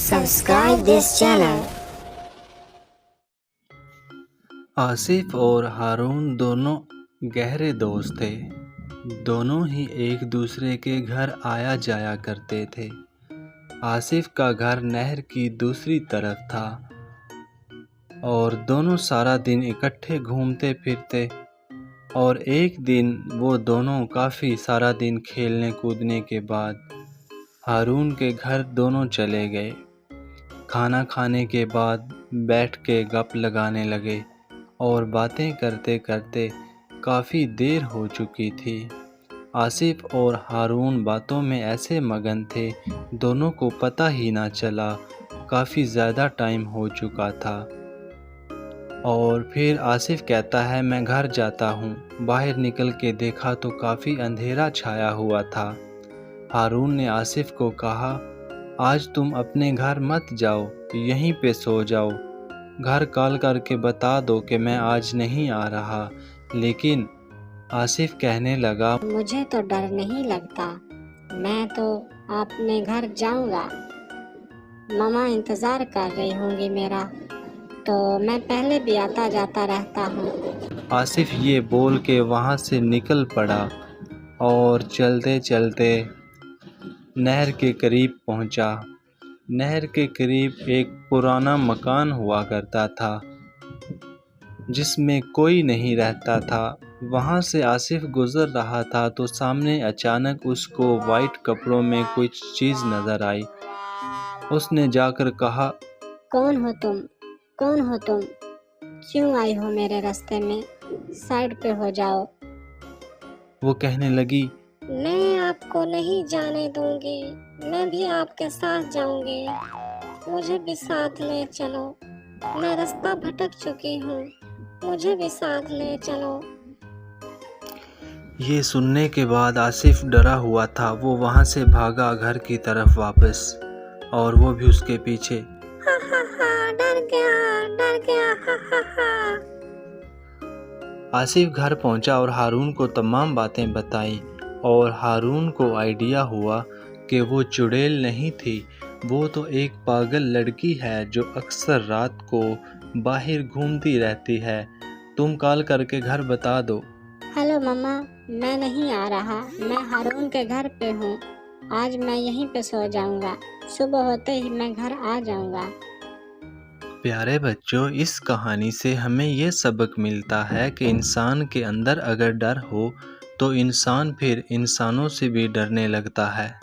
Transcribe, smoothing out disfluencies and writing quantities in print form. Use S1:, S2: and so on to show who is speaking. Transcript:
S1: Subscribe this channel.
S2: Asif और हारून दोनों गहरे दोस्त थे। दोनों ही एक दूसरे के घर आया जाया करते थे। आसिफ का घर नहर की दूसरी तरफ था और दोनों सारा दिन इकट्ठे घूमते फिरते। और एक दिन वो दोनों काफ़ी सारा दिन खेलने कूदने के बाद हारून के घर दोनों चले गए। खाना खाने के बाद बैठ के गप लगाने लगे और बातें करते करते काफ़ी देर हो चुकी थी। आसिफ और हारून बातों में ऐसे मगन थे, दोनों को पता ही ना चला काफ़ी ज़्यादा टाइम हो चुका था। और फिर आसिफ कहता है, मैं घर जाता हूँ। बाहर निकल के देखा तो काफ़ी अंधेरा छाया हुआ था। हारून ने आसिफ को कहा, आज तुम अपने घर मत जाओ, यहीं पे सो जाओ। घर कॉल करके बता दो कि मैं आज नहीं आ रहा। लेकिन आसिफ कहने लगा,
S1: मुझे तो डर नहीं लगता, मैं तो अपने घर जाऊंगा। मामा इंतज़ार कर रही होंगी मेरा, तो मैं पहले भी आता जाता रहता हूँ।
S2: आसिफ ये बोल के वहाँ से निकल पड़ा और चलते चलते नहर के करीब पहुँचा। नहर के करीब एक पुराना मकान हुआ करता था जिसमें कोई नहीं रहता था। वहाँ से आसिफ गुज़र रहा था तो सामने अचानक उसको वाइट कपड़ों में कुछ चीज़ नज़र आई। उसने जाकर कहा,
S1: कौन हो तुम? कौन हो तुम? क्यों आई हो मेरे रास्ते में? साइड पे हो जाओ।
S2: वो कहने लगी,
S1: मैं आपको नहीं जाने दूंगी, मैं भी आपके साथ जाऊंगी। मुझे भी साथ ले चलो, मैं रास्ता भटक चुकी हूँ, मुझे भी साथ ले चलो।
S2: ये सुनने के बाद आसिफ डरा हुआ था। वो वहाँ से भागा घर की तरफ वापस और वो भी उसके पीछे।
S1: हा हा हा, डर गया, हा हा हा।
S2: आसिफ घर पहुंचा और हारून को तमाम बातें बताई और हारून को आइडिया हुआ कि वो चुड़ैल नहीं थी, वो तो एक पागल लड़की है जो अक्सर रात को बाहर घूमती रहती है। तुम कॉल करके घर बता दो।
S1: हेलो मम्मा, मैं नहीं आ रहा, मैं हारून के घर पे हूँ। आज मैं यहीं पे सो जाऊंगा, सुबह होते ही मैं घर आ जाऊंगा।
S2: प्यारे बच्चों, इस कहानी से हमें ये सबक मिलता है कि इंसान के अंदर अगर डर हो तो इंसान फिर इंसानों से भी डरने लगता है।